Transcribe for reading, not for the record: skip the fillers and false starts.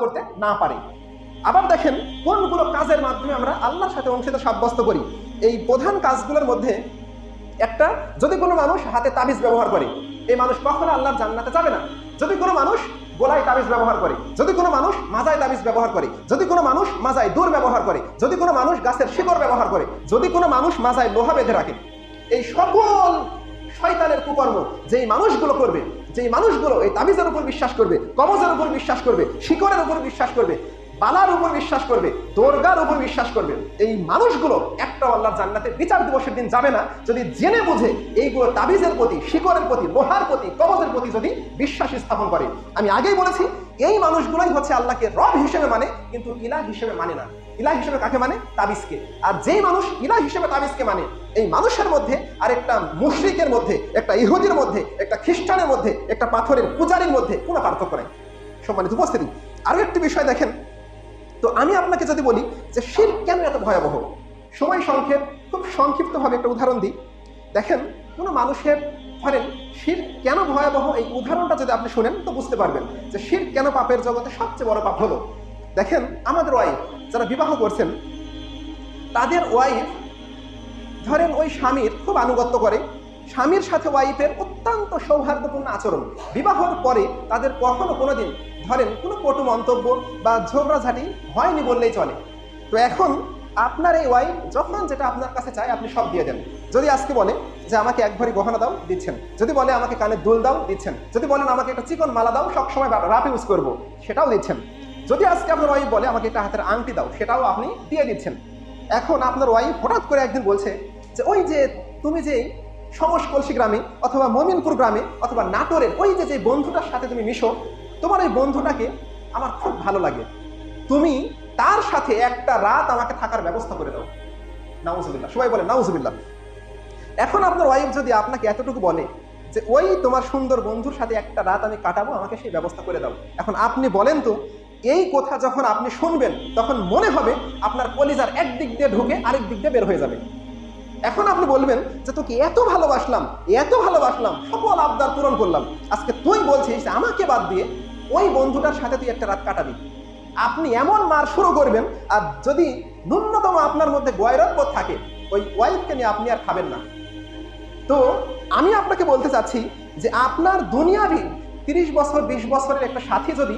করতে না পারে। আবার দেখেন কোনগুলো কাজের মাধ্যমে আমরা আল্লাহর সাথে অংশীদার সাব্যস্ত করি। এই প্রধান কাজগুলোর মধ্যে একটা, যদি কোনো মানুষ হাতে তাবিজ ব্যবহার করে, এই মানুষ কখনো আল্লাহর জান্নাতে যাবে না। যদি কোনো মানুষ গলায় তাবিজ ব্যবহার করে, যদি কোনো মানুষ মাজায় তাবিজ ব্যবহার করে, যদি কোনো মানুষ মাজায় দূর ব্যবহার করে, যদি কোনো মানুষ গাছের শিকড় ব্যবহার করে, যদি কোনো মানুষ মাজায় লোহা বেঁধে রাখে, এই সকল শয়তানের কুকর্ম যেই মানুষগুলো করবে, যেই মানুষগুলো এই তাবিজের উপর বিশ্বাস করবে, কবজের উপর বিশ্বাস করবে, শিকড়ের উপর বিশ্বাস করবে, বালার উপর বিশ্বাস করবে, দরগার উপর বিশ্বাস করবে, এই মানুষগুলো একটা আল্লাহর জান্নাতে বিচার দিবসের দিন যাবে না যদি জেনে বুঝে এইগুলো তাবিজের প্রতি, শিকড়ের প্রতি, লোহার প্রতি, কবজের প্রতি যদি বিশ্বাস স্থাপন করে। আমি আগেই বলেছি এই মানুষগুলোই হচ্ছে আল্লাহকে রব হিসেবে মানে, কিন্তু ইলাহ হিসেবে মানে না। ইলাহ হিসেবে কাকে মানে? তাবিজকে। আর যেই মানুষ ইলাহ হিসেবে তাবিজকে মানে, এই মানুষের মধ্যে আর একটা মুশরিকের মধ্যে, একটা ইহুদির মধ্যে, একটা খ্রিস্টানের মধ্যে, একটা পাথরের পূজারীর মধ্যে কোনো পার্থক্য নেই। সম্মানিত উপস্থিতি, আরো একটি বিষয় দেখেন তো, আমি আপনাকে যদি বলি যে শিরক কেন এত ভয়াবহ, সময় সংক্ষেপ, খুব সংক্ষিপ্তভাবে একটা উদাহরণ দিই। দেখেন কোনো মানুষের, ধরেন শিরক কেন ভয়াবহ, এই উদাহরণটা যদি আপনি শুনেন তো বুঝতে পারবেন যে শিরক কেন পাপের জগতে সবচেয়ে বড় পাপ হলো। দেখেন আমাদের ওয়াইফ যারা বিবাহ করছেন, তাদের ওয়াইফ ধরেন ওই স্বামীর খুব আনুগত্য করে, স্বামীর সাথে ওয়াইফের অত্যন্ত সৌহার্দ্যপূর্ণ আচরণ, বিবাহের পরে তাদের কখনো কোনোদিন ধরেন কোনো কটু মন্তব্য বা ঝগড়াঝাটি হয়নি বললেই চলে। তো এখন আপনার এই ওয়াইফ যখন যেটা আপনার কাছে চায় আপনি সব দিয়ে দেন। যদি আজকে বলে যে আমাকে এক ভরি গহনা দাও, দিচ্ছেন। যদি বলে আমাকে কানের দুল দাও, দিচ্ছেন। যদি বলেন আমাকে একটা চিকন মালা দাও, সবসময় রাফ ইউজ করবো, সেটাও দিচ্ছেন। যদি আজকে আপনার ওয়াইফ বলে আমাকে একটা হাতের আংটি দাও, সেটাও আপনি দিয়ে দিচ্ছেন। এখন আপনার ওয়াইফ হঠাৎ করে একদিন বলছে যে ওই যে তুমি যে সমসকলসি গ্রামে অথবা মমিনপুর গ্রামে অথবা নাটোরের ওই যে বন্ধুটার সাথে তুমি মিশো, তোমার ওই বন্ধুটাকে আমার খুব ভালো লাগে, তুমি তার সাথে একটা রাত আমাকে থাকার ব্যবস্থা করে দাও। নাউজুবিল্লাহ, সবাই বলে নাউজুবিল্লাহ। এখন আপনার ওয়াইফ যদি আপনাকে এতটুকু বলে যে ওই তোমার সুন্দর বন্ধুর সাথে একটা রাত আমি কাটাবো, আমাকে সেই ব্যবস্থা করে দাও, এখন আপনি বলেন তো এই কথা যখন আপনি শুনবেন তখন মনে হবে আপনার কলিজার একদিক দিয়ে ঢুকে আরেক দিক দিয়ে বের হয়ে যাবে। এখন আপনি বলবেন যে তোকে এত ভালোবাসলাম, এত ভালোবাসলাম, সকল আবদার পূরণ করলাম, আজকে তুই বলছিস আমাকে বাদ দিয়ে ওই বন্ধুটার সাথে তুই একটা রাত কাটাবি। আপনি এমন মার শুরু করবেন, আর যদি ন্যূনতম আপনার মধ্যে গয়রতবোধ থাকে ওই ওয়াইফকে নিয়ে আপনি আর খাবেন না। তো আমি আপনাকে বলতে চাচ্ছি যে আপনার দুনিয়াবি 30 বছর 20 বছরের একটা সাথী যদি